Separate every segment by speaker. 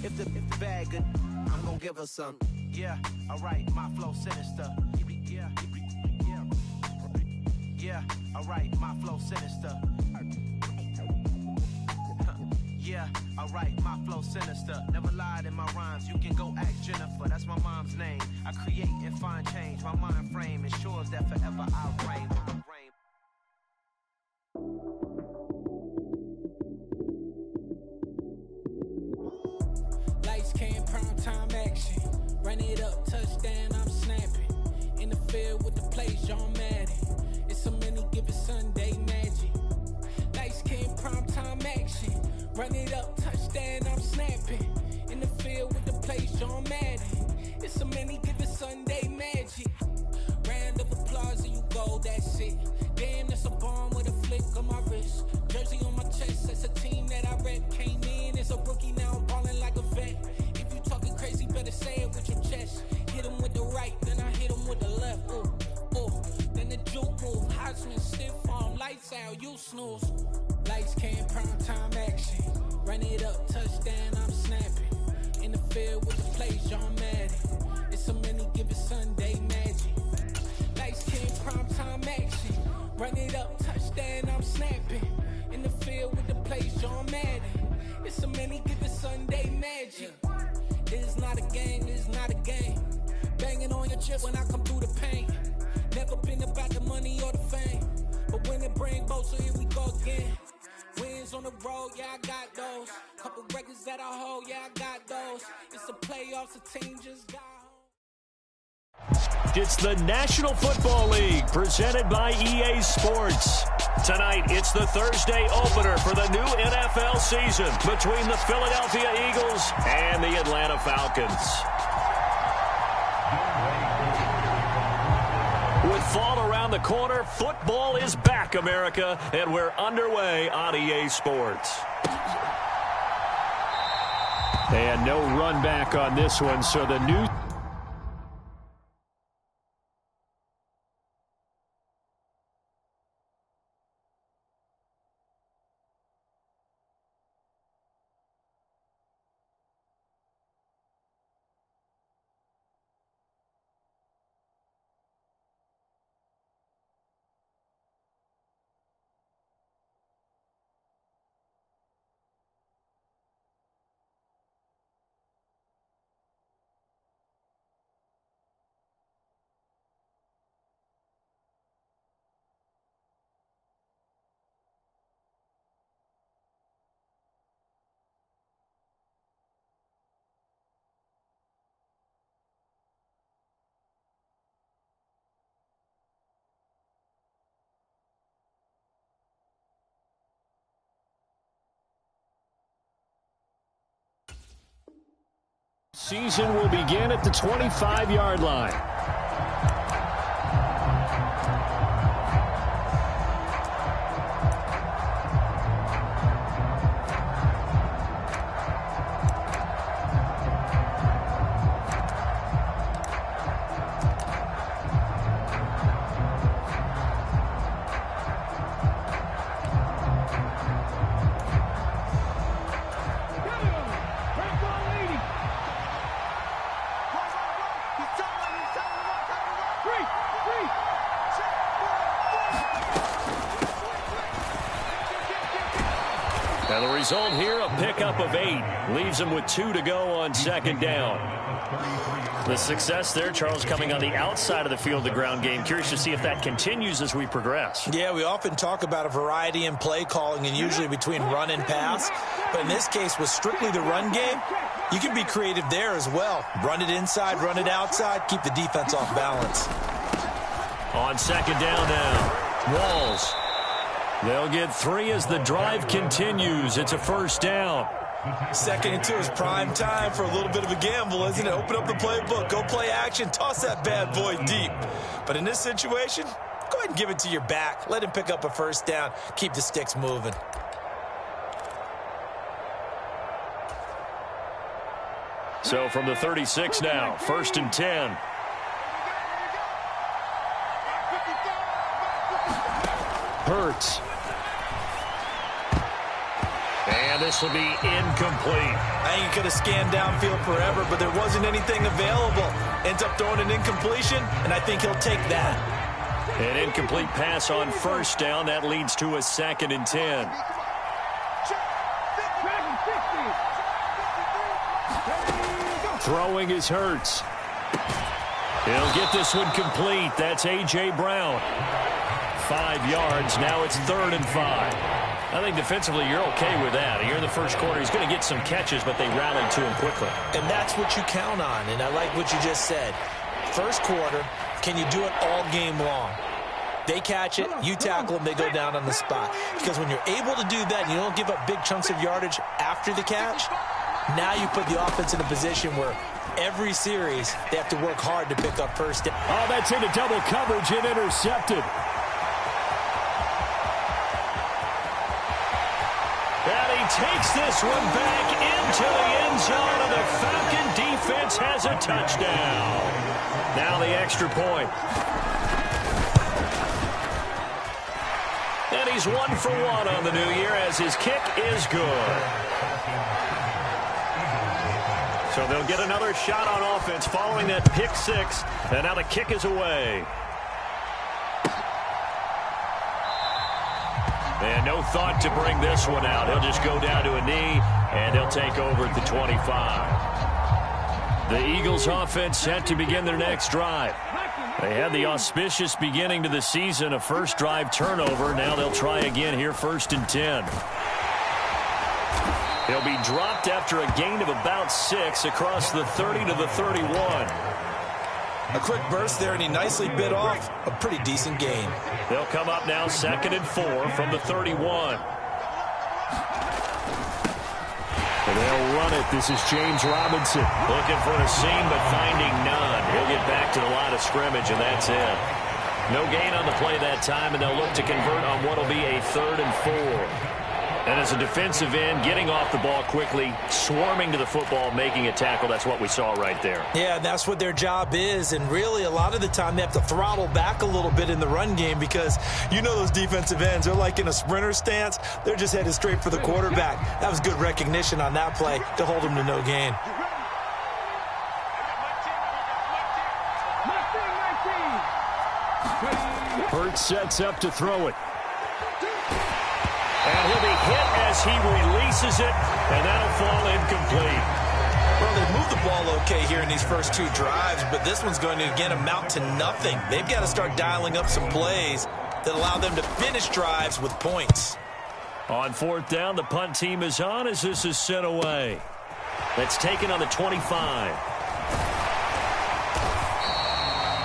Speaker 1: If the bag good, I'm gonna give her some. Yeah, alright, my flow sinister. Yeah, alright, my flow sinister. Yeah, alright, my flow sinister. Never lied in my rhymes, you can go ask Jennifer. That's my mom's name. I create and find change. My mind frame ensures that forever I'll reign.
Speaker 2: Lights came, prime time action. Run it up, touchdown, I'm snapping. In the field with the plays, John Madden. It's a many given Sunday magic. Lights came, prime time action. Run it up, touchdown, I'm snapping. In the field with the plays, John Madden. It's a many given Sunday magic. Round of applause and you go, that's it. Damn, that's a bomb with a flick on my wrist. Jersey on my chest, that's a team that I rep. Came in as a rookie, now I'm ballin' like a vet. If you talking crazy, better say it with your chest. Hit him with the right, then I hit him with the left. Ooh, ooh, then the juke move. Heisman, stiff arm, lights out, you snooze. Lights came, prime time action. Run it up, touchdown, I'm snapping. In the field with the plays, John Madden. It's a many given Sunday magic. Lights came, prime time action. Run it up, touchdown, I'm snapping. In the field with the plays, John Madden. It's a many given Sunday magic. This is not a game, this is not a game. Banging on your chest when I come through the pain. Never been about the money or the fame. But when it bring both, so here we go again. Wins on the road, yeah, I got those. Couple records that I hold, yeah, I got those. It's the playoffs, the team just got home.
Speaker 3: It's the National Football League presented by EA Sports. Tonight, it's the Thursday opener for the new NFL season between the Philadelphia Eagles and the Atlanta Falcons. With fall around the corner, football is back, America, and we're underway on EA Sports. And no run back on this one, so the new... Season will begin at the 25-yard line. Now the result here, a pickup of 8. Leaves him with 2 to go on second down. The success there, Charles, coming on the outside of the field, the ground game. Curious to see if that continues as we progress.
Speaker 4: Yeah, we often talk about a variety in play calling and usually between run and pass. But in this case, with strictly the run game, you can be creative there as well. Run it inside, run it outside, keep the defense off balance.
Speaker 3: On second down now, Walls. They'll get 3 as the drive continues. It's a first down.
Speaker 4: 2nd and 2 is prime time for a little bit of a gamble, isn't it? Open up the playbook, go play action, toss that bad boy deep. But in this situation, go ahead and give it to your back. Let him pick up a first down. Keep the sticks moving.
Speaker 3: So from the 36 now, 1st and 10. Hurts. And And this will be incomplete.
Speaker 4: I think he could have scanned downfield forever, but there wasn't anything available. Ends up throwing an incompletion, and I think he'll take that.
Speaker 3: An incomplete pass on first down. That leads to a 2nd and 10. Throwing is Hurts. He'll get this one complete. That's A.J. Brown. 5 yards. Now it's 3rd and 5. I think defensively you're okay with that. Here in the first quarter, he's going to get some catches, but they rallied to him quickly.
Speaker 4: And that's what you count on, and I like what you just said. First quarter, can you do it all game long? They catch it, you tackle them, they go down on the spot. Because when you're able to do that and you don't give up big chunks of yardage after the catch, now you put the offense in a position where every series they have to work hard to pick up first down.
Speaker 3: Oh, that's into double coverage and intercepted. And he takes this one back into the end zone, and the Falcon defense has a touchdown. Now the extra point. And he's 1 for 1 on the new year as his kick is good. So they'll get another shot on offense following that pick 6, and now the kick is away. And no thought to bring this one out. He'll just go down to a knee, and he'll take over at the 25. The Eagles offense set to begin their next drive. They had the auspicious beginning to the season, a first drive turnover. Now they'll try again here, 1st and 10. He'll be dropped after a gain of about 6 across the 30 to the 31.
Speaker 4: A quick burst there, and he nicely bit off a pretty decent gain.
Speaker 3: They'll come up now 2nd and 4 from the 31. And they'll run it. This is James Robinson. Looking for a seam, but finding none. He'll get back to the line of scrimmage, and that's it. No gain on the play that time, and they'll look to convert on what will be a 3rd and 4. And as a defensive end, getting off the ball quickly, swarming to the football, making a tackle, that's what we saw right there.
Speaker 4: Yeah, that's what their job is, and really a lot of the time they have to throttle back a little bit in the run game because you know those defensive ends, they're like in a sprinter stance. They're just headed straight for the quarterback. That was good recognition on that play to hold him to no gain.
Speaker 3: Hurts sets up to throw it. And he'll be hit as he releases it, and that'll fall incomplete.
Speaker 4: Well, they've moved the ball okay here in these first 2 drives, but this one's going to, again, amount to nothing. They've got to start dialing up some plays that allow them to finish drives with points.
Speaker 3: On 4th down, the punt team is on as this is sent away. That's taken on the 25.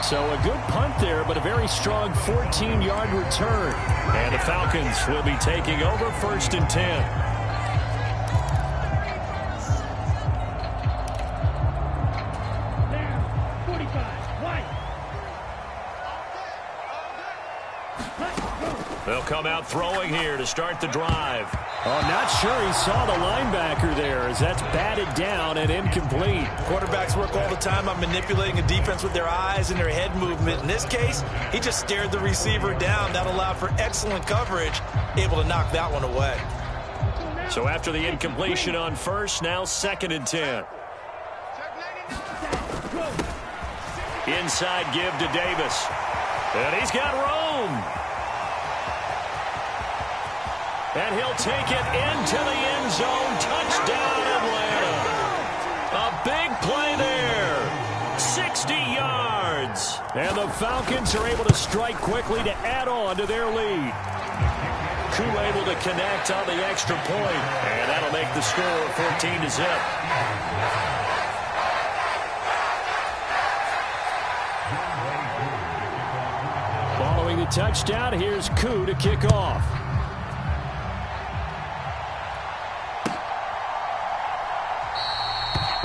Speaker 3: So a good punt there, but a very strong 14-yard return. And the Falcons will be taking over 1st and 10. They'll come out throwing here to start the drive. Oh, not sure he saw the linebacker there as that's batted down and incomplete.
Speaker 4: Quarterbacks work all the time on manipulating a defense with their eyes and their head movement. In this case, he just stared the receiver down. That allowed for excellent coverage, able to knock that one away.
Speaker 3: So after the incompletion on first, now 2nd and 10. Inside give to Davis. And he's got room. And he'll take it into the end zone. Touchdown, Atlanta. A big play there. 60 yards. And the Falcons are able to strike quickly to add on to their lead. Koo able to connect on the extra point. And that'll make the score 14-0. Following the touchdown, here's Koo to kick off.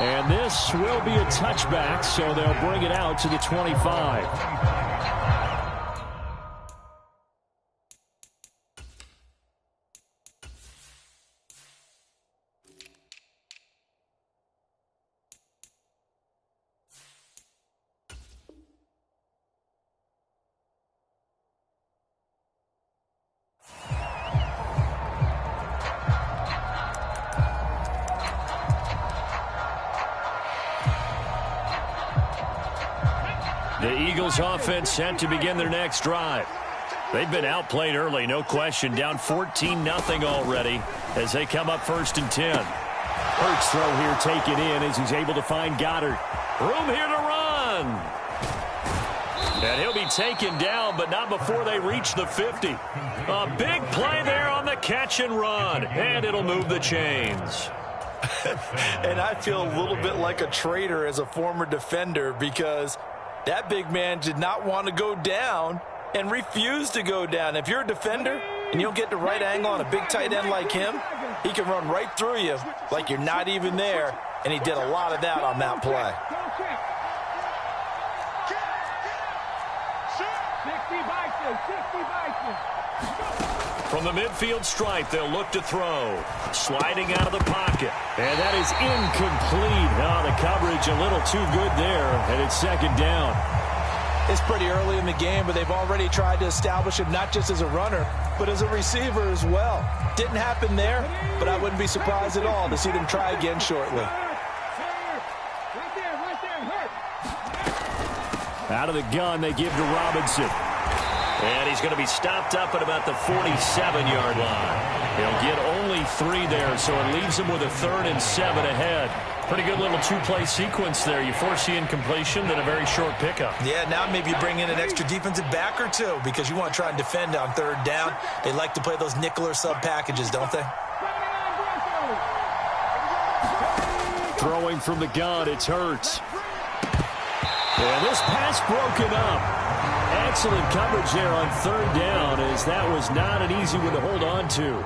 Speaker 3: And this will be a touchback, so they'll bring it out to the 25. The Eagles offense set to begin their next drive. They've been outplayed early, no question. Down 14-0 already as they come up 1st and 10. Hurts throw here taken in as he's able to find Goddard. Room here to run. And he'll be taken down, but not before they reach the 50. A big play there on the catch and run. And it'll move the chains.
Speaker 4: And I feel a little bit like a traitor as a former defender because that big man did not want to go down and refused to go down. If you're a defender and you don't get the right angle on a big tight end like him, he can run right through you like you're not even there, and he did a lot of that on that play.
Speaker 3: From the midfield stripe, they'll look to throw. Sliding out of the pocket. And that is incomplete. Oh, the coverage a little too good there, and it's 2nd down.
Speaker 4: It's pretty early in the game, but they've already tried to establish him not just as a runner, but as a receiver as well. Didn't happen there, but I wouldn't be surprised at all to see them try again shortly.
Speaker 3: Out of the gun, they give to Robinson. And he's going to be stopped up at about the 47-yard line. He'll get only 3 there, so it leaves him with a 3rd and 7 ahead. Pretty good little 2-play sequence there. You force the incompletion, then a very short pickup.
Speaker 4: Yeah, now maybe you bring in an extra defensive back or two because you want to try and defend on 3rd down. They like to play those nickel or sub packages, don't they?
Speaker 3: Throwing from the gun, it's Hurts. And this pass broken up. Excellent coverage there on 3rd down as that was not an easy one to hold on to.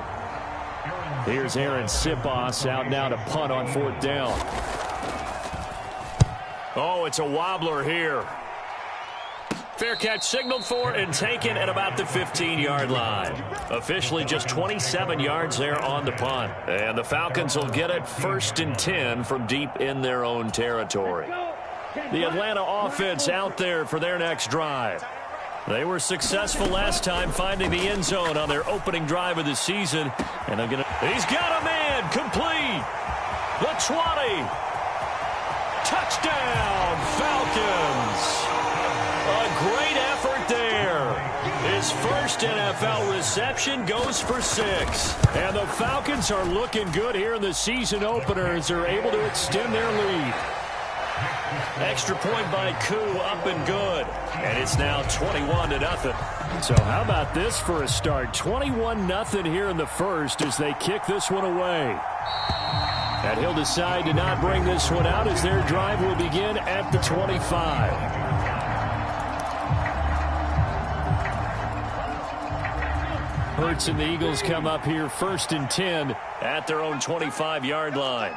Speaker 3: Here's Aaron Sipos out now to punt on 4th down. Oh, it's a wobbler here. Fair catch signaled for and taken at about the 15-yard line. Officially just 27 yards there on the punt. And the Falcons will get it 1st and 10 from deep in their own territory. The Atlanta offense out there for their next drive. They were successful last time finding the end zone on their opening drive of the season. And they're gonna. He's got a man complete. The 20. Touchdown, Falcons. A great effort there. His first NFL reception goes for 6. And the Falcons are looking good here in the season opener as they're able to extend their lead. Extra point by Koo, up and good. And it's now 21-0. So how about this for a start? 21-0 here in the first as they kick this one away. And he'll decide to not bring this one out as their drive will begin at the 25. Hurts and the Eagles come up here 1st and 10 at their own 25-yard line.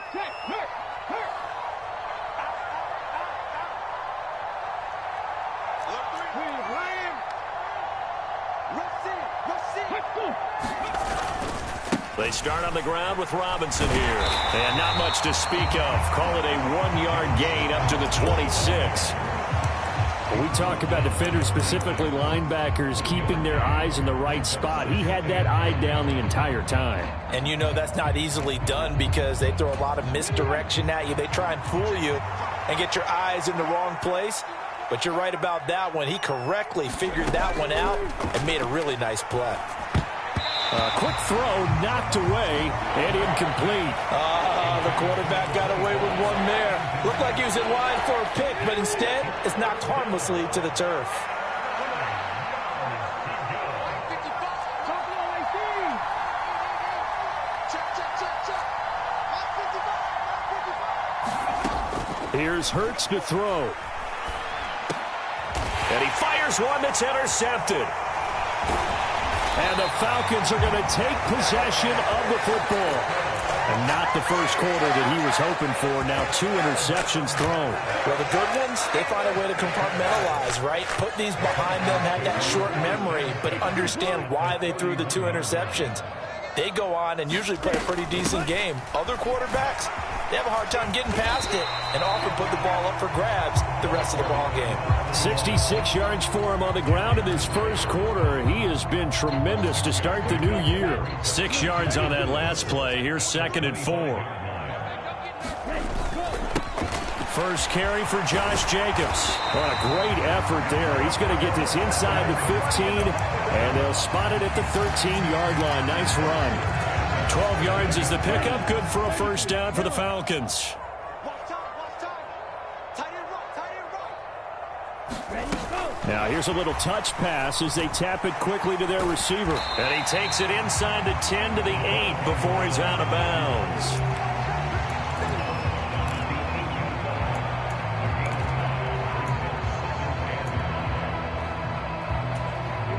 Speaker 3: They start on the ground with Robinson here. And not much to speak of. Call it a 1-yard gain up to the 26. When we talk about defenders, specifically linebackers, keeping their eyes in the right spot, he had that eye down the entire time.
Speaker 4: And you know that's not easily done because they throw a lot of misdirection at you. They try and fool you and get your eyes in the wrong place. But you're right about that one. He correctly figured that one out and made a really nice play.
Speaker 3: Quick throw knocked away and incomplete.
Speaker 4: The quarterback got away with one there. Looked like he was in line for a pick, but instead it's knocked harmlessly to the turf.
Speaker 3: Here's Hurts to throw. And he fires one that's intercepted. And the Falcons are going to take possession of the football. And not the first quarter that he was hoping for. Now 2 interceptions thrown.
Speaker 4: Well, the good ones, they find a way to compartmentalize, right? Put these behind them, have that short memory, but understand why they threw the 2 interceptions. They go on and usually play a pretty decent game. Other quarterbacks, they have a hard time getting past it and often put the ball up for grabs the rest of the ball game. 66 yards for him on the ground in this first quarter. He has been tremendous to start the new year. 6 yards on that last play. Here's 2nd and 4.
Speaker 3: First carry for Josh Jacobs. What a great effort there. He's going to get this inside the 15, and they'll spot it at the 13-yard line. Nice run. 12 yards is the pickup. Good for a first down for the Falcons. Now here's a little touch pass as they tap it quickly to their receiver. And he takes it inside the 10 to the 8 before he's out of bounds.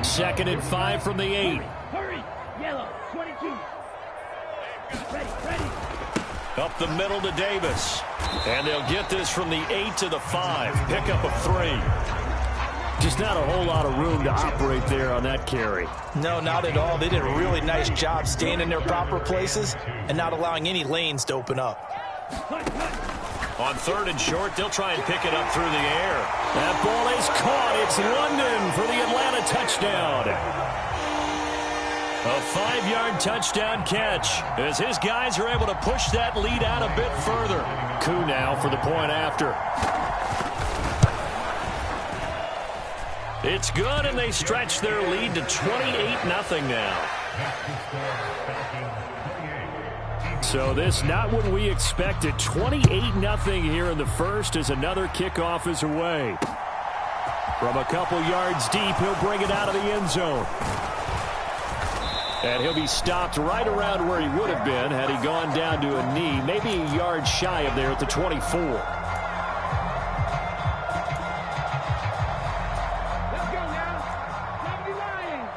Speaker 3: Second and 5 from the 8.
Speaker 5: Hurry! Yellow, 22. Ready.
Speaker 3: Up the middle to Davis. And they'll get this from the 8 to the 5. Pickup of 3. Just not a whole lot of room to operate there on that carry.
Speaker 4: No, not at all. They did a really nice job staying in their proper places and not allowing any lanes to open up.
Speaker 3: On 3rd and short, they'll try and pick it up through the air. That ball is caught. It's London for the Atlanta touchdown. A 5-yard touchdown catch as his guys are able to push that lead out a bit further. Koo now for the point after. It's good, and they stretch their lead to 28-0 now. So this not what we expected. 28-0 here in the first as another kickoff is away. From a couple yards deep, he'll bring it out of the end zone. And he'll be stopped right around where he would have been had he gone down to a knee, maybe a yard shy of there at the 24.
Speaker 5: Let's go now. 70 Lions.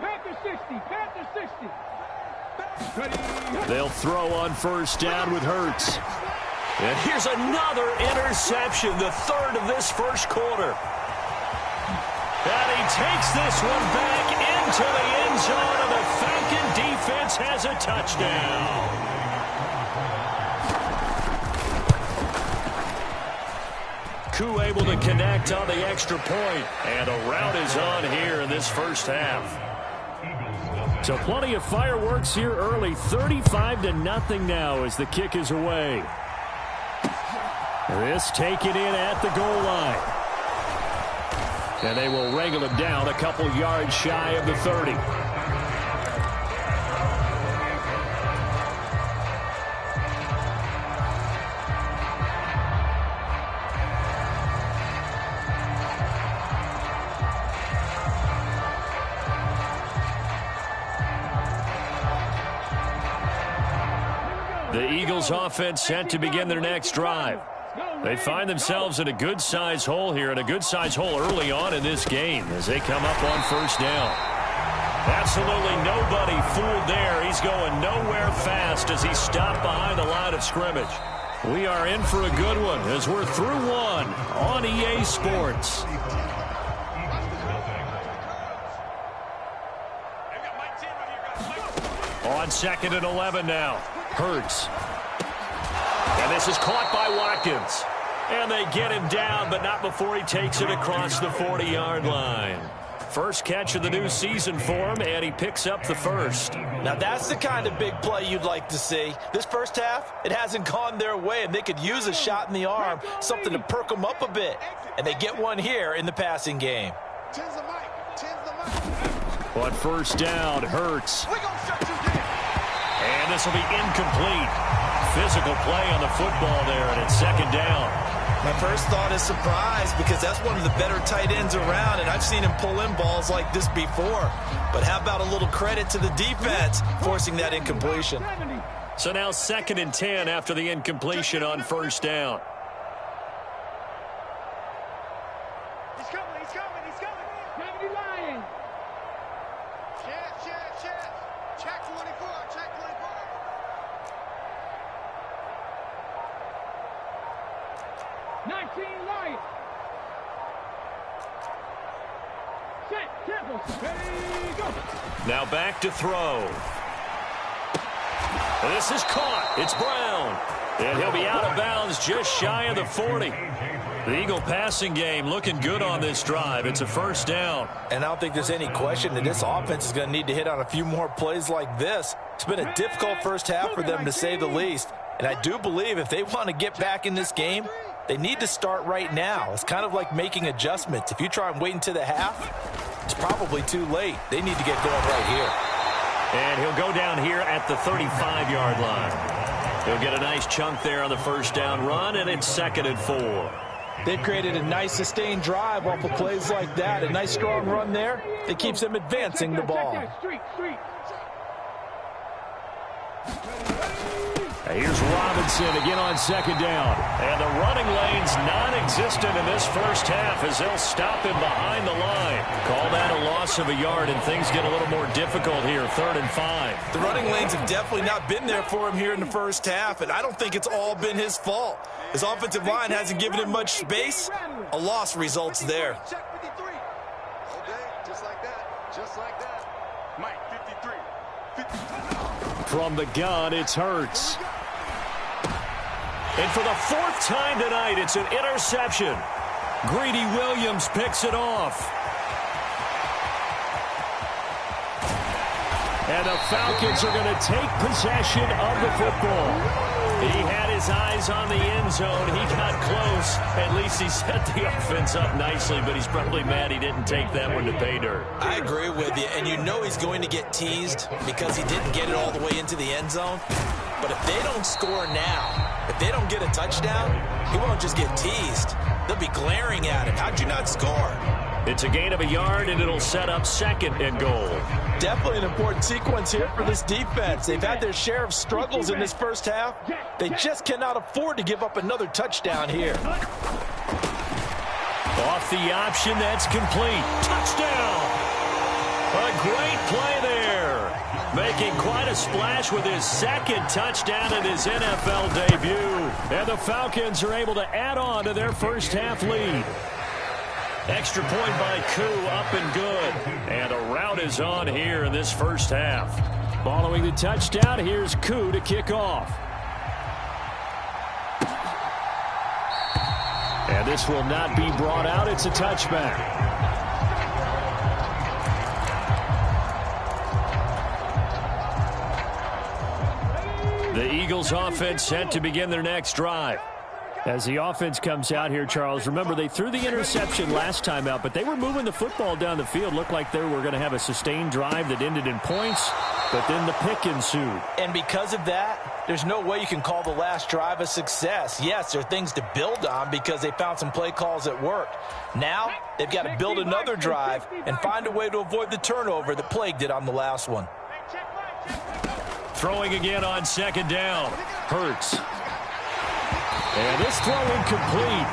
Speaker 5: Panther 60.
Speaker 3: They'll throw on first down with Hurts. And here's another interception, the 3rd of this first quarter. And he takes this one back into the end zone, and the Falcon defense has a touchdown. Koo able to connect on the extra point, and a rout is on here in this first half. So plenty of fireworks here early. 35-0 now as the kick is away. This taken in at the goal line. And they will wrangle him down a couple yards shy of the 30. The Eagles offense set to begin their next drive. They find themselves in a good-sized hole here, and a good-sized hole early on in this game as they come up on first down. Absolutely nobody fooled there. He's going nowhere fast as he stopped behind the line of scrimmage. We are in for a good one as we're through one on EA Sports. On 2nd and 11 now. Hurts. And this is caught by Watkins. And they get him down, but not before he takes it across the 40-yard line. First catch of the new season for him, and he picks up the first.
Speaker 4: Now that's the kind of big play you'd like to see. This first half, it hasn't gone their way, and they could use a shot in the arm, something to perk them up a bit. And they get one here in the passing game.
Speaker 3: On first down, Hurts. And this will be incomplete. Physical play on the football there, and it's 2nd down.
Speaker 4: My first thought is surprise because that's one of the better tight ends around, and I've seen him pull in balls like this before. But how about a little credit to the defense forcing that incompletion?
Speaker 3: So now 2nd and 10 after the incompletion on first down.
Speaker 5: He's coming. 70 Lions. Check 24. 19 Lions. Set. Careful. Ready, go.
Speaker 3: Now back to throw. And this is caught. It's Brown. And he'll be out of bounds just shy of the 40. The Eagle passing game looking good on this drive. It's a first down.
Speaker 4: And I don't think there's any question that this offense is going to need to hit on a few more plays like this. It's been a difficult first half for them, to say the least. And I do believe if they want to get back in this game, they need to start right now. It's kind of like making adjustments. If you try and wait until the half, it's probably too late. They need to get going right here.
Speaker 3: And he'll go down here at the 35-yard line. He'll get a nice chunk there on the first down run, and it's 2nd and 4.
Speaker 4: They've created a nice sustained drive off of plays like that. A nice strong run there that keeps them advancing the ball.
Speaker 3: Here's Robinson again on 2nd down. And the running lane's non-existent in this first half as they'll stop him behind the line. Call that a loss of a yard, and things get a little more difficult here, 3rd and 5.
Speaker 4: The running lanes have definitely not been there for him here in the first half, and I don't think it's all been his fault. His offensive line hasn't given him much space. A loss results there.
Speaker 3: From the gun, it's Hurts. And for the 4th time tonight, it's an interception. Greedy Williams picks it off. And the Falcons are going to take possession of the football. He had his eyes on the end zone. He got close. At least he set the offense up nicely, but he's probably mad he didn't take that one to pay dirt.
Speaker 4: I agree with you, and you know he's going to get teased because he didn't get it all the way into the end zone. But if they don't score now, if they don't get a touchdown, he won't just get teased. They'll be glaring at him. How'd you not score?
Speaker 3: It's a gain of a yard, and it'll set up 2nd and goal.
Speaker 4: Definitely an important sequence here for this defense. They've had their share of struggles in this first half. They just cannot afford to give up another touchdown here.
Speaker 3: Off the option, that's complete. Touchdown! A great play there. Making quite a splash with his 2nd touchdown in his NFL debut. And the Falcons are able to add on to their first half lead. Extra point by Koo, up and good. And a rout is on here in this first half. Following the touchdown, here's Koo to kick off. And this will not be brought out. It's a touchback. The Eagles offense set to begin their next drive. As the offense comes out here, Charles, remember they threw the interception last time out, but they were moving the football down the field. Looked like they were going to have a sustained drive that ended in points, but then the pick ensued.
Speaker 4: And because of that, there's no way you can call the last drive a success. Yes, there are things to build on because they found some play calls that worked. Now, they've got to build another drive and find a way to avoid the turnover that plagued it on the last one.
Speaker 3: Throwing again on 2nd down. Hurts. And this throw incomplete.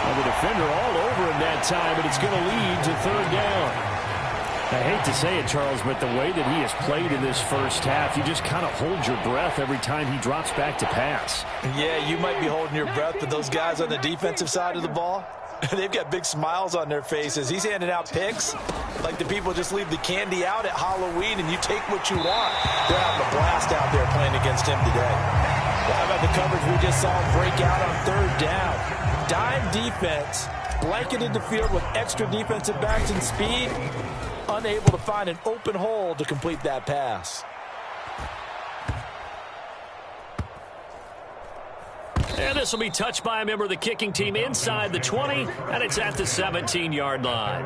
Speaker 3: And the defender all over him that time, but it's going to lead to 3rd down. I hate to say it, Charles, but the way that he has played in this first half, you just kind of hold your breath every time he drops back to pass.
Speaker 4: Yeah, you might be holding your breath, but those guys on the defensive side of the ball, they've got big smiles on their faces. He's handing out picks like the people just leave the candy out at Halloween and you take what you want. They're having a blast out there playing against him today. Well, how about the coverage we just saw him break out on 3rd down? Dime defense, blanketed the field with extra defensive backs and speed, unable to find an open hole to complete that pass.
Speaker 3: And this will be touched by a member of the kicking team inside the 20, and it's at the 17-yard line.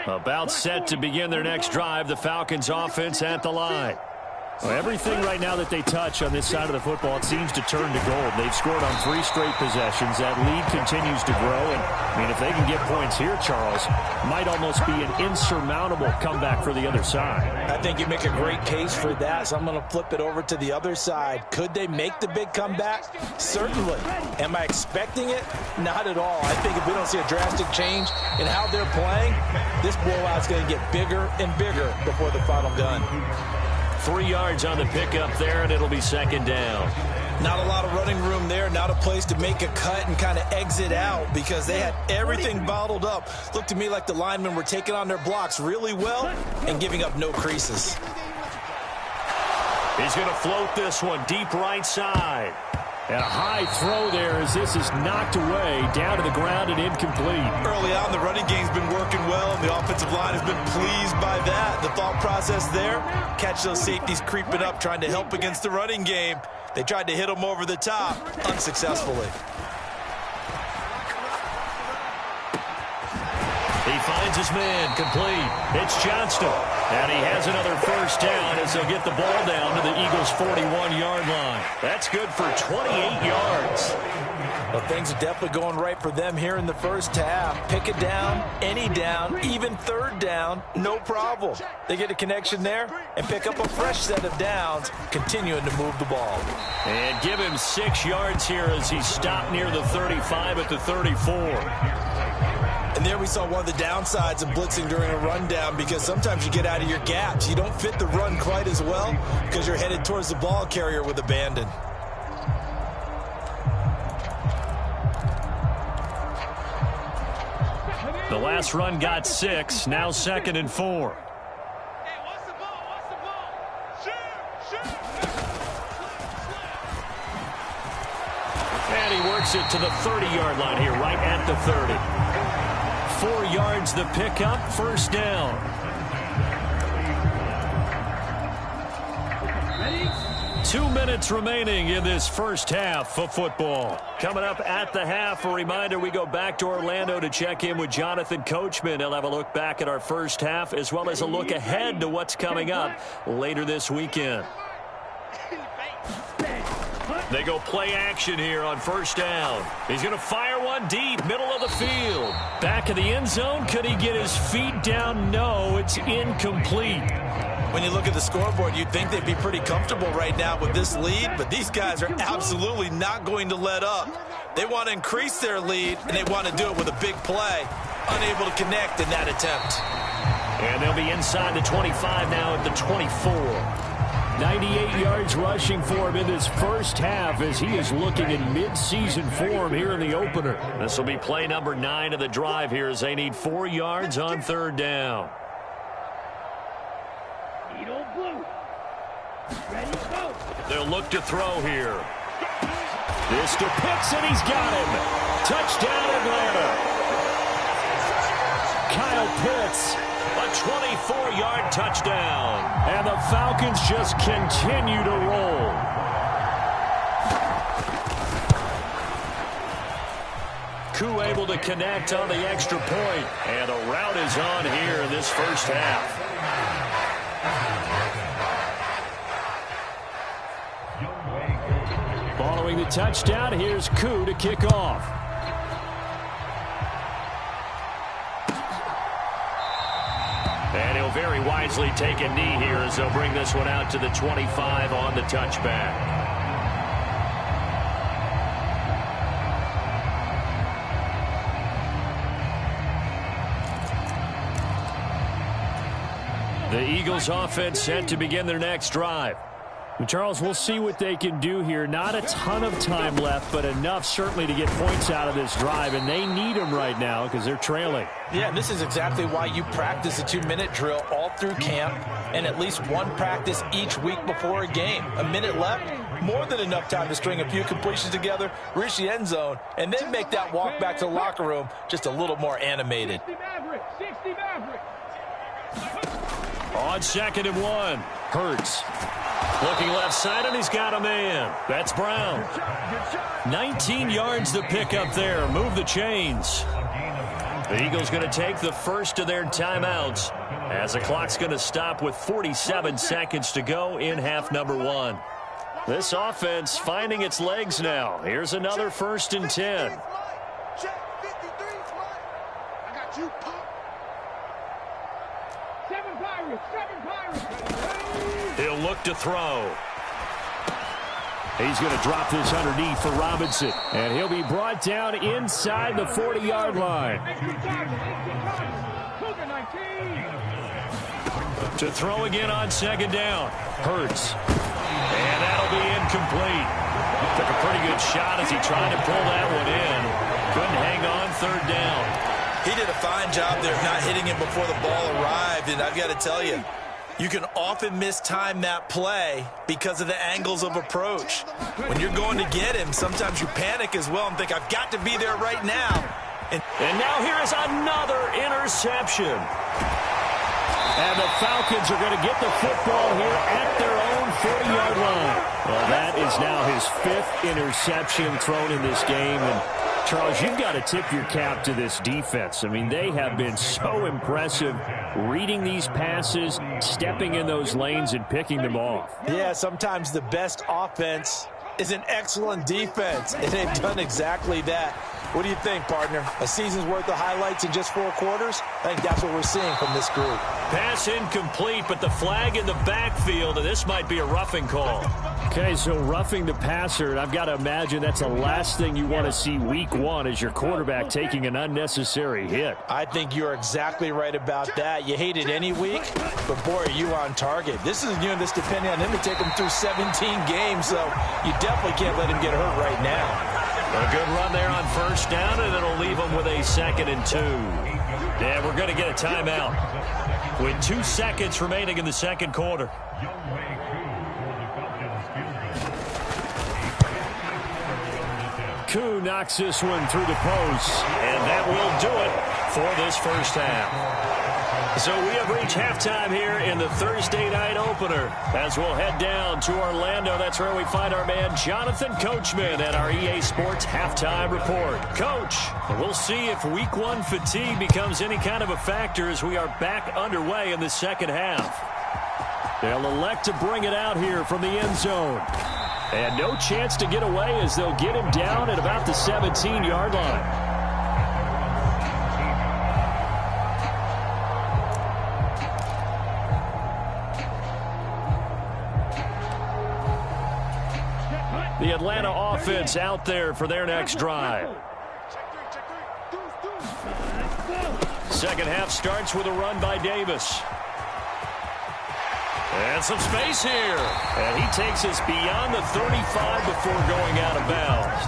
Speaker 3: About set to begin their next drive, the Falcons offense at the line. Well, everything right now that they touch on this side of the football, it seems to turn to gold. They've scored on 3 straight possessions. That lead continues to grow. And, I mean, if they can get points here, Charles, might almost be an insurmountable comeback for the other side.
Speaker 4: I think you make a great case for that, so I'm going to flip it over to the other side. Could they make the big comeback? Certainly. Am I expecting it? Not at all. I think if we don't see a drastic change in how they're playing, this blowout's going to get bigger and bigger before the final gun.
Speaker 3: 3 yards on the pickup there, and it'll be 2nd down.
Speaker 4: Not a lot of running room there, not a place to make a cut and kind of exit out because they had everything bottled up. Looked to me like the linemen were taking on their blocks really well and giving up no creases.
Speaker 3: He's going to float this one deep right side. And a high throw there as this is knocked away, down to the ground and incomplete.
Speaker 4: Early on, the running game's been working well, and the offensive line has been pleased by that. The thought process there, catch those safeties creeping up, trying to help against the running game. They tried to hit them over the top, unsuccessfully.
Speaker 3: He finds his man, complete. It's Johnston. And he has another first down as they'll get the ball down to the Eagles' 41-yard line. That's good for 28 yards.
Speaker 4: Well, things are definitely going right for them here in the first half. Pick it down, any down, even third down, no problem. They get a connection there and pick up a fresh set of downs, continuing to move the ball.
Speaker 3: And give him 6 yards here as he stopped near the 35 at the 34.
Speaker 4: And there we saw one of the downsides of blitzing during a rundown, because sometimes you get out of your gaps. You don't fit the run quite as well because you're headed towards the ball carrier with abandon.
Speaker 3: The last run got 6, now 2nd and 4.
Speaker 5: Hey, what's the ball? What's the ball? Shoot!
Speaker 3: And he works it to the 30-yard line here, right at the 30. 4 yards the pickup, first down.
Speaker 5: Ready?
Speaker 3: 2 minutes remaining in this first half of football. Coming up at the half, a reminder, we go back to Orlando to check in with Jonathan Coachman. He'll have a look back at our first half as well as a look ahead to what's coming up later this weekend. They go play action here on first down. He's going to fire one deep, middle of the field. Back of the end zone. Could he get his feet down? No, it's incomplete.
Speaker 4: When you look at the scoreboard, you'd think they'd be pretty comfortable right now with this lead, but these guys are absolutely not going to let up. They want to increase their lead, and they want to do it with a big play. Unable to connect in that attempt.
Speaker 3: And they'll be inside the 25 now at the 24. 98 yards rushing for him in this first half as he is looking in mid-season form here in the opener. This will be play number 9 of the drive here as they need 4 yards on third down.
Speaker 5: Eagle blue. Ready, go.
Speaker 3: They'll look to throw here. This to Pitts, and he's got him. Touchdown, Atlanta. Kyle Pitts. A 24-yard touchdown. And the Falcons just continue to roll. Koo able to connect on the extra point. And the route is on here in this first half. Following the touchdown, here's Koo to kick off. And he'll very wisely take a knee here as they'll bring this one out to the 25 on the touchback. The Eagles offense set to begin their next drive. Charles, we'll see what they can do here. Not a ton of time left, but enough certainly to get points out of this drive, and they need them right now because they're trailing.
Speaker 4: Yeah, this is exactly why you practice a 2-minute drill all through camp and at least one practice each week before a game. A minute left, more than enough time to string a few completions together, reach the end zone, and then make that walk back to the locker room just a little more animated.
Speaker 5: 60 Maverick.
Speaker 3: On 2nd and 1, Hurts. Looking left side, and he's got a man. That's Brown. 19 yards to pick up there. Move the chains. The Eagles going to take the first of their timeouts as the clock's going to stop with 47 seconds to go in half number 1. This offense finding its legs now. Here's another 1st and 10.
Speaker 5: Check 53 flight. I got you, Pop. 7 Pirates.
Speaker 3: He'll look to throw. He's going to drop this underneath for Robinson. And he'll be brought down inside the 40-yard line. To throw again on 2nd down. Hurts. And that'll be incomplete. Took a pretty good shot as he tried to pull that one in. Couldn't hang on 3rd down.
Speaker 4: He did a fine job there of not hitting him before the ball arrived, and I've got to tell you, You can often mistime that play because of the angles of approach. When you're going to get him, sometimes you panic as well and think, I've got to be there right now.
Speaker 3: And now here is another interception. And the Falcons are going to get the football here at their own 40-yard line. Well, that is now his 5th interception thrown in this game. And Charles, you've got to tip your cap to this defense. I mean, they have been so impressive reading these passes, stepping in those lanes, and picking them off.
Speaker 4: Yeah, sometimes the best offense is an excellent defense, and they've done exactly that. What do you think, partner? A season's worth of highlights in just 4 quarters? I think that's what we're seeing from this group.
Speaker 3: Pass incomplete, but the flag in the backfield, and this might be a roughing call. Okay, so roughing the passer, and I've got to imagine that's the last thing you want to see week 1 as your quarterback taking an unnecessary hit.
Speaker 4: I think you're exactly right about that. You hate it any week, but boy, are you on target. This is this depending on him to take him through 17 games, so you definitely can't let him get hurt right now.
Speaker 3: A good run there on first down, and it'll leave them with a 2nd and 2. Yeah, we're going to get a timeout with 2 seconds remaining in the second quarter. Koo knocks this one through the post, and that will do it for this first half. So we have reached halftime here in the Thursday night opener. As we'll head down to Orlando, that's where we find our man Jonathan Coachman at our EA Sports Halftime Report. Coach, we'll see if Week 1 fatigue becomes any kind of a factor as we are back underway in the second half. They'll elect to bring it out here from the end zone. And no chance to get away as they'll get him down at about the 17-yard line. The Atlanta offense out there for their next drive. Second half starts with a run by Davis. And some space here. And he takes us beyond the 35 before going out of bounds.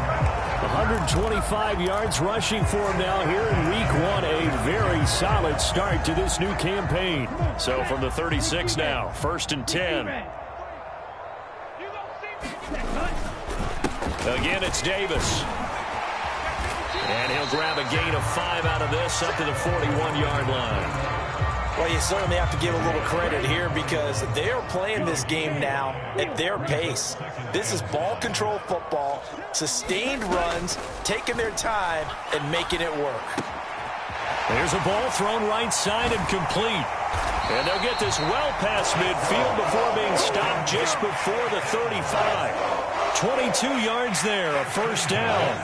Speaker 3: 125 yards rushing for him now here in Week 1. A very solid start to this new campaign. So from the 36 now, 1st and 10. Again, it's Davis. And he'll grab a gain of 5 out of this up to the 41-yard line.
Speaker 4: Well, you certainly have to give a little credit here because they're playing this game now at their pace. This is ball control football, sustained runs, taking their time, and making it work.
Speaker 3: There's a ball thrown right side and complete. And they'll get this well past midfield before being stopped just before the 35. 22 yards there, a first down.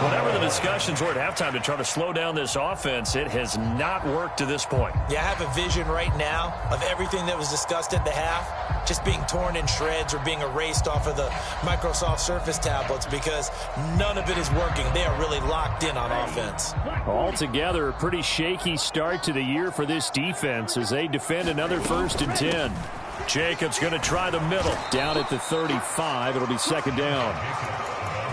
Speaker 3: Whatever the discussions were at halftime to try to slow down this offense, it has not worked to this point.
Speaker 4: Yeah, I have a vision right now of everything that was discussed at the half just being torn in shreds or being erased off of the Microsoft Surface tablets because none of it is working. They are really locked in on offense.
Speaker 3: Altogether, a pretty shaky start to the year for this defense as they defend another 1st and 10. Jacobs going to try the middle. Down at the 35, it'll be 2nd down.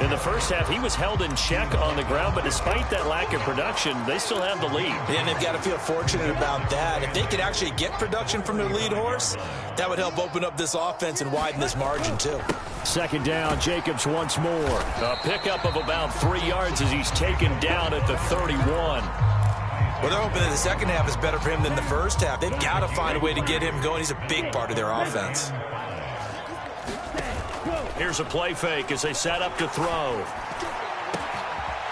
Speaker 3: In the first half, he was held in check on the ground, but despite that lack of production, they still have the lead.
Speaker 4: And they've got to feel fortunate about that. If they could actually get production from their lead horse, that would help open up this offense and widen this margin too.
Speaker 3: 2nd down, Jacobs once more. A pickup of about 3 yards as he's taken down at the 31.
Speaker 4: Well, they're hoping that the second half is better for him than the first half. They've got to find a way to get him going. He's a big part of their offense.
Speaker 3: Here's a play fake as they set up to throw.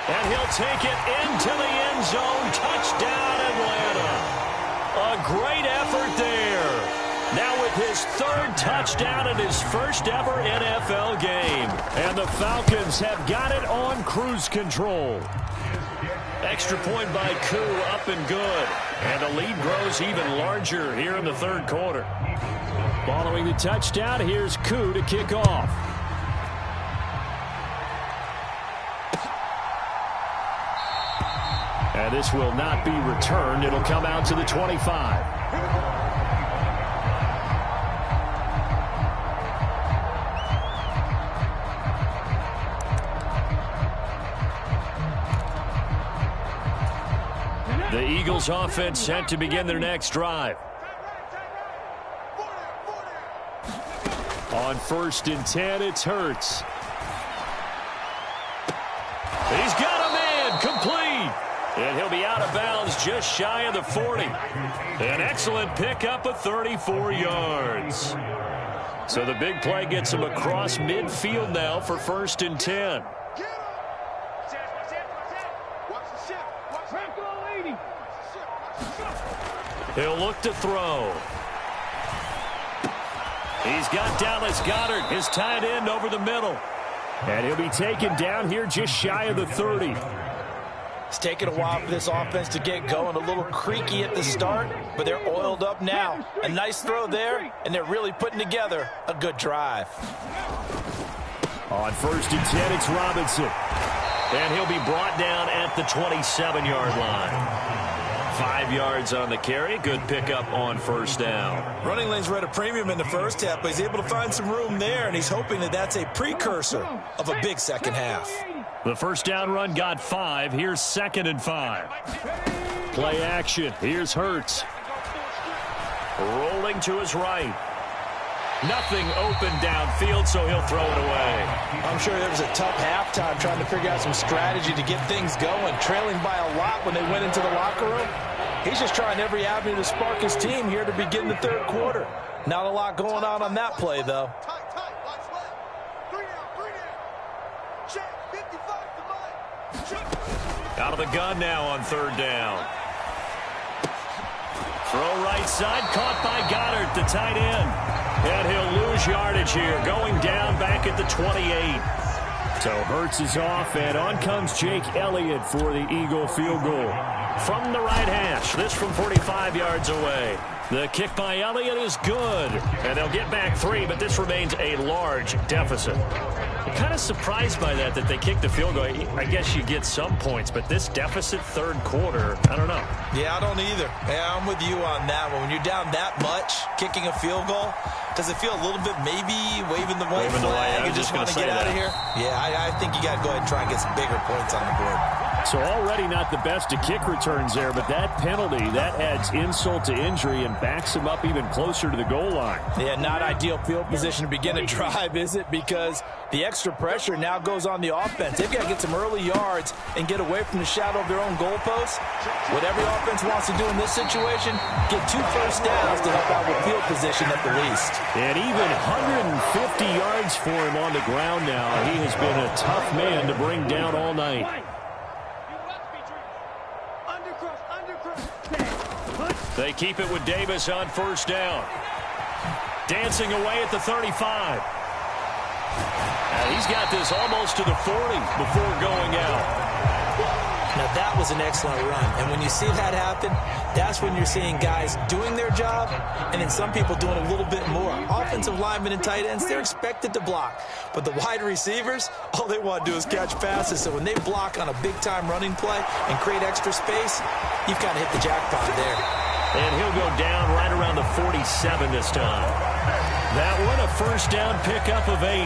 Speaker 3: And he'll take it into the end zone. Touchdown, Atlanta. A great effort there. Now with his 3rd touchdown in his first ever NFL game. And the Falcons have got it on cruise control. Extra point by Koo, up and good. And the lead grows even larger here in the 3rd quarter. Following the touchdown, here's Koo to kick off. And this will not be returned. It'll come out to the 25. The Eagles offense set to begin their next drive. On 1st and 10, it's Hurts. He's got a man, complete. And he'll be out of bounds just shy of the 40. An excellent pickup of 34 yards. So the big play gets him across midfield now for 1st and 10. He'll look to throw. He's got Dallas Goedert, his tight end, over the middle. And he'll be taken down here just shy of the 30.
Speaker 4: It's taken a while for this offense to get going. A little creaky at the start, but they're oiled up now. A nice throw there, and they're really putting together a good drive.
Speaker 3: On 1st and 10, it's Robinson. And he'll be brought down at the 27-yard line. 5 yards on the carry. Good pickup on 1st down.
Speaker 4: Running lanes were at a premium in the first half, but he's able to find some room there, and he's hoping that that's a precursor of a big second half.
Speaker 3: The 1st down run got 5. Here's 2nd and 5. Play action. Here's Hurts. Rolling to his right. Nothing open downfield, so he'll throw it away.
Speaker 4: I'm sure there was a tough halftime trying to figure out some strategy to get things going. Trailing by a lot when they went into the locker room. He's just trying every avenue to spark his team here to begin the 3rd quarter. Not a lot going on that play, though.
Speaker 3: Out of the gun now on 3rd down. Throw right side, caught by Goddard, the tight end. And he'll lose yardage here, going down back at the 28. So Hurts is off, and on comes Jake Elliott for the Eagle field goal. From the right hash, this from 45 yards away. The kick by Elliott is good. And they'll get back 3, but this remains a large deficit. I'm kind of surprised by that they kicked the field goal. I guess you get some points, but this deficit 3rd quarter, I don't know.
Speaker 4: Yeah, I don't either. Yeah, I'm with you on that one. When you're down that much, kicking a field goal, does it feel a little bit maybe waving the white flag and just want to get out of here? Yeah, I think you got to go ahead and try and get some bigger points on the board.
Speaker 3: So already not the best of kick returns there, but that penalty, that adds insult to injury and backs him up even closer to the goal line.
Speaker 4: Yeah, not ideal field position to begin a drive, is it? Because the extra pressure now goes on the offense. They've got to get some early yards and get away from the shadow of their own goalposts. What every offense wants to do in this situation, get 2 first downs to help out with field position at the least.
Speaker 3: And even 150 yards for him on the ground now. He has been a tough man to bring down all night. They keep it with Davis on 1st down. Dancing away at the 35. And he's got this almost to the 40 before going out.
Speaker 4: Now that was an excellent run. And when you see that happen, that's when you're seeing guys doing their job and then some people doing a little bit more. Offensive linemen and tight ends, they're expected to block. But the wide receivers, all they want to do is catch passes. So when they block on a big-time running play and create extra space, you've got to hit the jackpot there.
Speaker 3: And he'll go down right around the 47 this time. That one, a 1st down pickup of 8.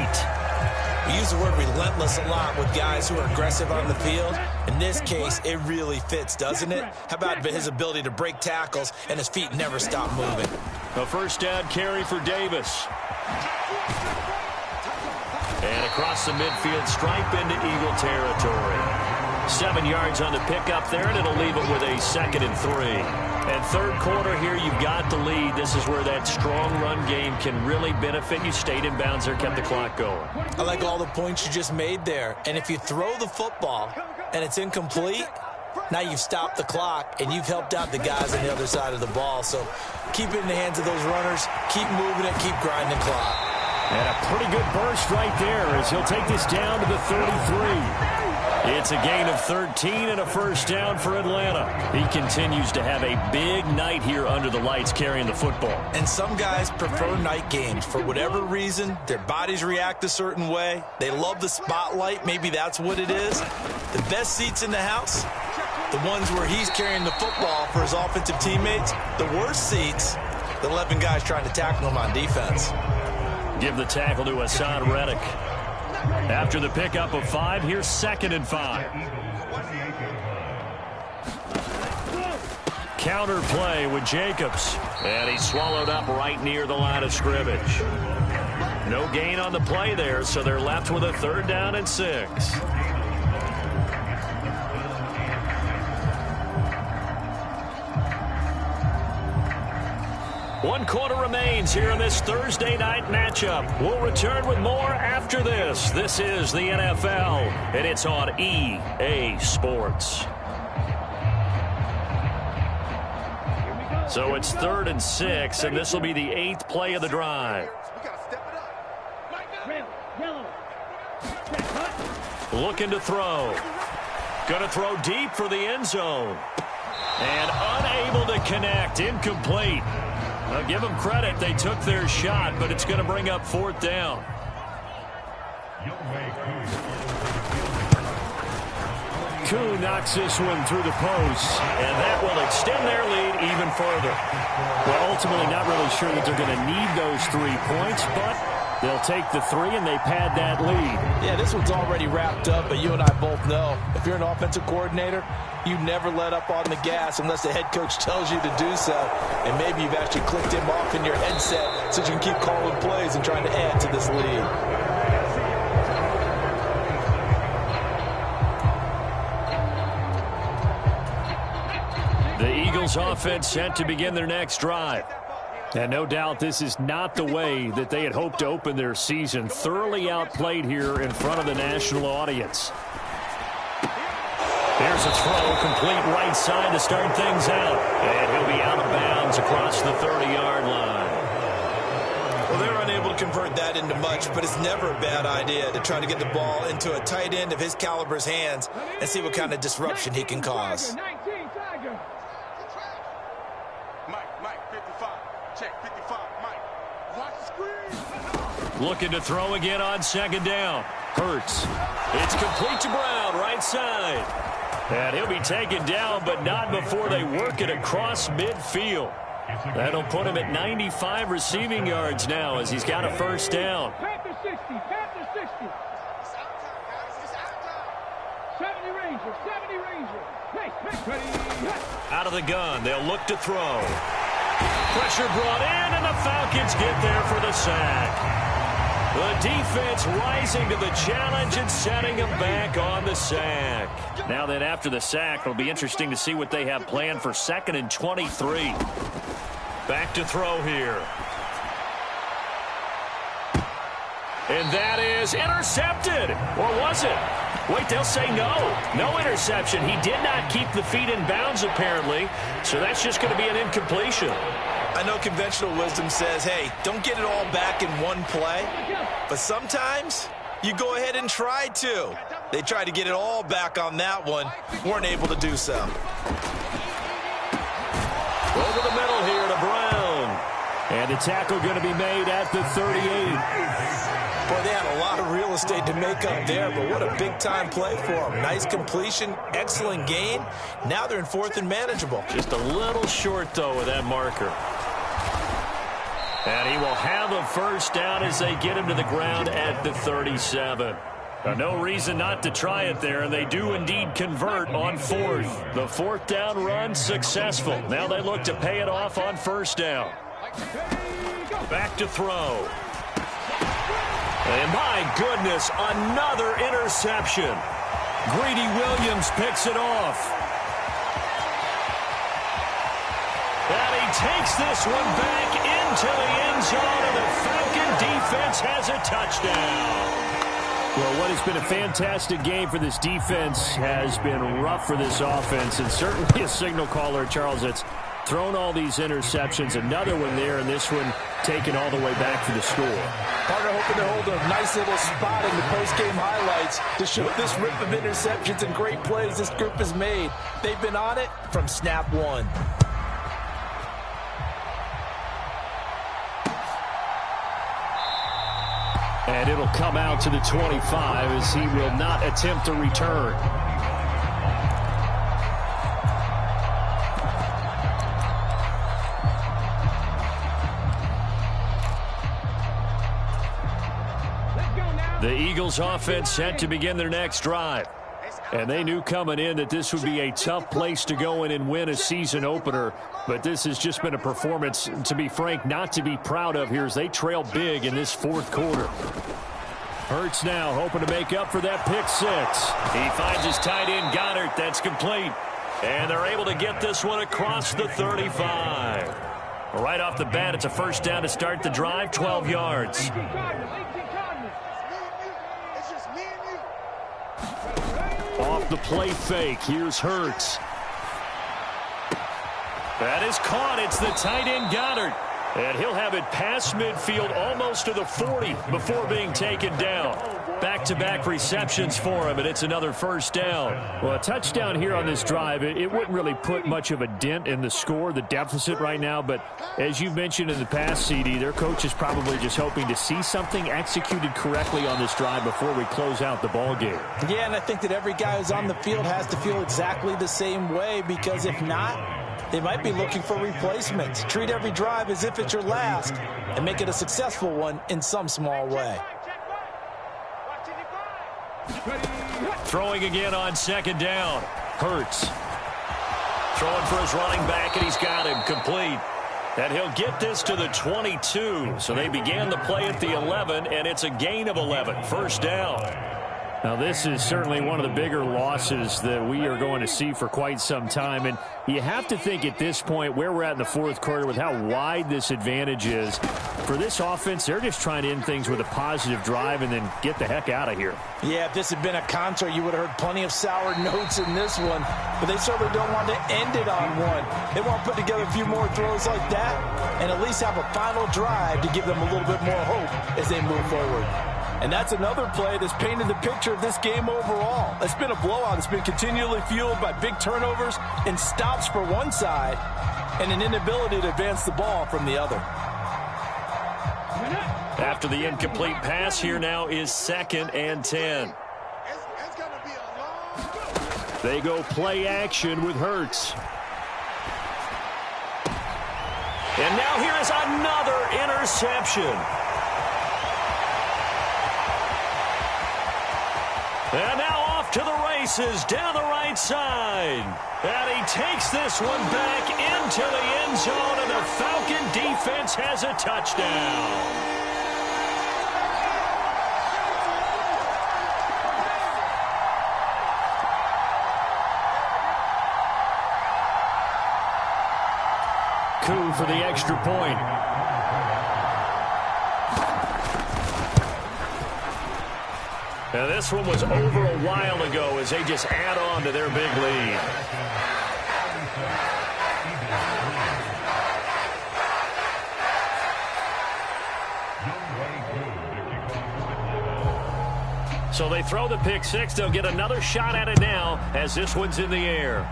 Speaker 4: We use the word relentless a lot with guys who are aggressive on the field. In this case, it really fits, doesn't it? How about his ability to break tackles and his feet never stop moving?
Speaker 3: A 1st down carry for Davis. And across the midfield stripe into Eagle territory. 7 yards on the pickup there, and it'll leave it with a 2nd and 3. And 3rd quarter here, you've got the lead. This is where that strong run game can really benefit you. Stayed in bounds there, kept the clock going.
Speaker 4: I like all the points you just made there. And if you throw the football and it's incomplete, now you've stopped the clock and you've helped out the guys on the other side of the ball. So keep it in the hands of those runners. Keep moving it. Keep grinding the clock.
Speaker 3: And a pretty good burst right there as he'll take this down to the 33. It's a gain of 13 and a 1st down for Atlanta. He continues to have a big night here under the lights carrying the football.
Speaker 4: And some guys prefer night games. For whatever reason, their bodies react a certain way. They love the spotlight. Maybe that's what it is. The best seats in the house, the ones where he's carrying the football for his offensive teammates. The worst seats, the 11 guys trying to tackle him on defense.
Speaker 3: Give the tackle to Hassan Reddick. After the pickup of 5, here's 2nd and 5. Counter play with Jacobs. And he's swallowed up right near the line of scrimmage. No gain on the play there, so they're left with a 3rd down and 6. One quarter remains here in this Thursday night matchup. We'll return with more after this. This is the NFL, and it's on EA Sports. So it's 3rd and 6, and this will be the 8th play of the drive. Looking to throw. Going to throw deep for the end zone. And unable to connect. Incomplete. I'll give them credit. They took their shot, but it's going to bring up 4th down. Koo knocks this one through the post, and that will extend their lead even further. Well, ultimately not really sure that they're going to need those 3 points, but they'll take the 3 and they pad that lead.
Speaker 4: Yeah, this one's already wrapped up, but you and I both know if you're an offensive coordinator, you never let up on the gas unless the head coach tells you to do so. And maybe you've actually clicked him off in your headset so you can keep calling plays and trying to add to this lead.
Speaker 3: The Eagles offense set to begin their next drive. And no doubt this is not the way that they had hoped to open their season. Thoroughly outplayed here in front of the national audience. There's a throw, complete right side to start things out. And he'll be out of bounds across the 30-yard line.
Speaker 4: Well, they're unable to convert that into much, but it's never a bad idea to try to get the ball into a tight end of his caliber's hands and see what kind of disruption he can cause.
Speaker 3: Looking to throw again on 2nd down. Hurts. It's complete to Brown, right side. And he'll be taken down, but not before they work it across midfield. That'll put him at 95 receiving yards now as he's got a 1st down.
Speaker 2: Panther 60, Panther 60. 70 Ranger, 70 Ranger. Hey, ready.
Speaker 3: Out of the gun, they'll look to throw. Pressure brought in, and the Falcons get there for the sack. The defense rising to the challenge and setting them back on the sack. Now then, after the sack, it'll be interesting to see what they have planned for 2nd and 23. Back to throw here. And that is intercepted. Or was it? Wait, they'll say no. No interception. He did not keep the feet in bounds, apparently. So that's just going to be an incompletion.
Speaker 4: I know conventional wisdom says, hey, don't get it all back in one play. But sometimes you go ahead and try to. They tried to get it all back on that one. Weren't able to do so.
Speaker 3: Over the middle here to Brown. And the tackle going to be made at the 38.
Speaker 4: Boy, they had a lot of real estate to make up there, but what a big-time play for them. Nice completion, excellent gain. Now they're in 4th and manageable.
Speaker 3: Just a little short, though, with that marker. And he will have a 1st down as they get him to the ground at the 37. No reason not to try it there, and they do indeed convert on 4th. The 4th down run successful. Now they look to pay it off on 1st down. Back to throw. And my goodness, another interception. Greedy Williams picks it off. And he takes this one back into the end zone, and the Falcon defense has a touchdown. Well, what has been a fantastic game for this defense has been rough for this offense, and certainly a signal caller, Charles, that's thrown all these interceptions. Another one there, and this one taken all the way back for the score.
Speaker 4: Partner hoping to hold a nice little spot in the post-game highlights to show this rip of interceptions and great plays this group has made. They've been on it from snap one.
Speaker 3: And it'll come out to the 25 as he will not attempt to return. The Eagles offense set to begin their next drive. And they knew coming in that this would be a tough place to go in and win a season opener. But this has just been a performance, to be frank, not to be proud of here as they trail big in this fourth quarter. Hurts now hoping to make up for that pick six. He finds his tight end Goddard. That's complete. And they're able to get this one across the 35. Right off the bat, it's a first down to start the drive, 12 yards. Off the play fake, here's Hurts. That is caught. It's the tight end Goddard. And he'll have it past midfield almost to the 40 before being taken down. Back-to-back receptions for him, and it's another first down. Well, a touchdown here on this drive, it wouldn't really put much of a dent in the score, the deficit right now. But as you mentioned in the past, CD, their coach is probably just hoping to see something executed correctly on this drive before we close out the ball game.
Speaker 6: Yeah, and I think that every guy who's on the field has to feel exactly the same way, because if not, they might be looking for replacements. Treat every drive as if it's your last and make it a successful one in some small way.
Speaker 3: Throwing again on second down. Hurts. Throwing for his running back, and he's got him complete. And he'll get this to the 22. So they began the play at the 11, and it's a gain of 11. First down. Now, this is certainly one of the bigger losses that we are going to see for quite some time. And you have to think at this point where we're at in the fourth quarter with how wide this advantage is. For this offense, they're just trying to end things with a positive drive and then get the heck out of here.
Speaker 6: Yeah, if this had been a contra, you would have heard plenty of sour notes in this one. But they certainly don't want to end it on one. They want to put together a few more throws like that and at least have a final drive to give them a little bit more hope as they move forward. And that's another play that's painted the picture of this game overall. It's been a blowout. It's been continually fueled by big turnovers and stops for one side and an inability to advance the ball from the other.
Speaker 3: After the incomplete pass, here now is 2nd and 10. They go play action with Hurts. And now here is another interception. And now off to the races down the right side. And he takes this one back into the end zone, and the Falcon defense has a touchdown. Coup for the extra point. Now, this one was over a while ago as they just add on to their big lead. So they throw the pick six. They'll get another shot at it now as this one's in the air.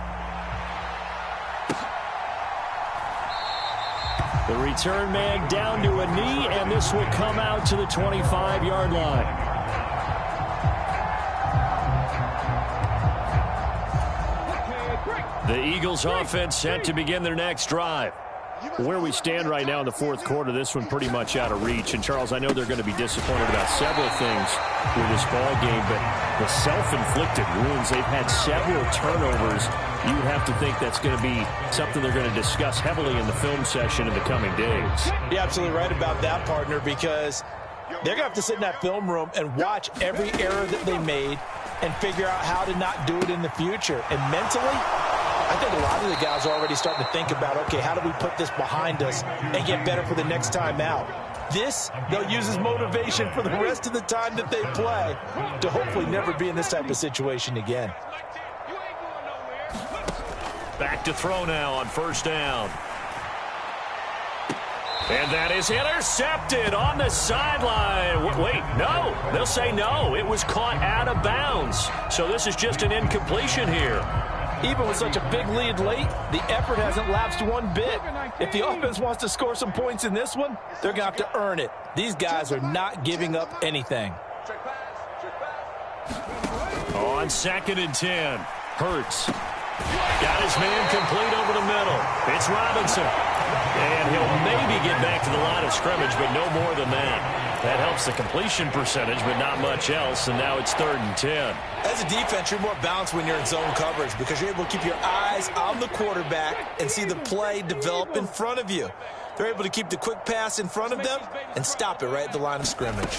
Speaker 3: The return man down to a knee, and this will come out to the 25-yard line. The Eagles offense set to begin their next drive. Where we stand right now in the fourth quarter, this one pretty much out of reach. And, Charles, I know they're going to be disappointed about several things with this ball game, but the self-inflicted wounds, they've had several turnovers. You would have to think that's going to be something they're going to discuss heavily in the film session in the coming days.
Speaker 6: You're absolutely right about that, partner, because they're going to have to sit in that film room and watch every error that they made and figure out how to not do it in the future. And mentally, I think a lot of the guys are already starting to think about, okay, how do we put this behind us and get better for the next time out? This, they'll use as motivation for the rest of the time that they play to hopefully never be in this type of situation again.
Speaker 3: Back to throw now on first down. And that is intercepted on the sideline. Wait, no. They'll say no. It was caught out of bounds. So this is just an incompletion here.
Speaker 6: Even with such a big lead late, the effort hasn't lapsed one bit. If the offense wants to score some points in this one, they're going to have to earn it. These guys are not giving up anything.
Speaker 3: On 2nd and 10, Hurts. Got his man complete over the middle. It's Robinson. And he'll maybe get back to the line of scrimmage, but no more than that. That helps the completion percentage, but not much else, and now it's 3rd and 10.
Speaker 4: As a defense, you're more balanced when you're in zone coverage because you're able to keep your eyes on the quarterback and see the play develop in front of you. They're able to keep the quick pass in front of them and stop it right at the line of scrimmage.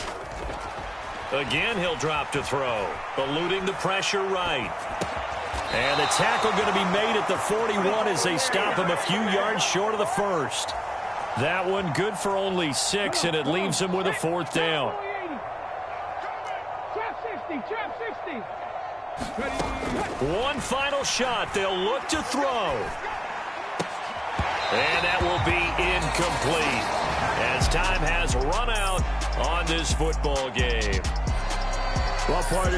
Speaker 3: Again, he'll drop to throw, eluding the pressure right. And the tackle going to be made at the 41 as they stop him a few yards short of the first. That one good for only 6, and it leaves him with a 4th down. One final shot. They'll look to throw. And that will be incomplete as time has run out on this football game. Well, partner,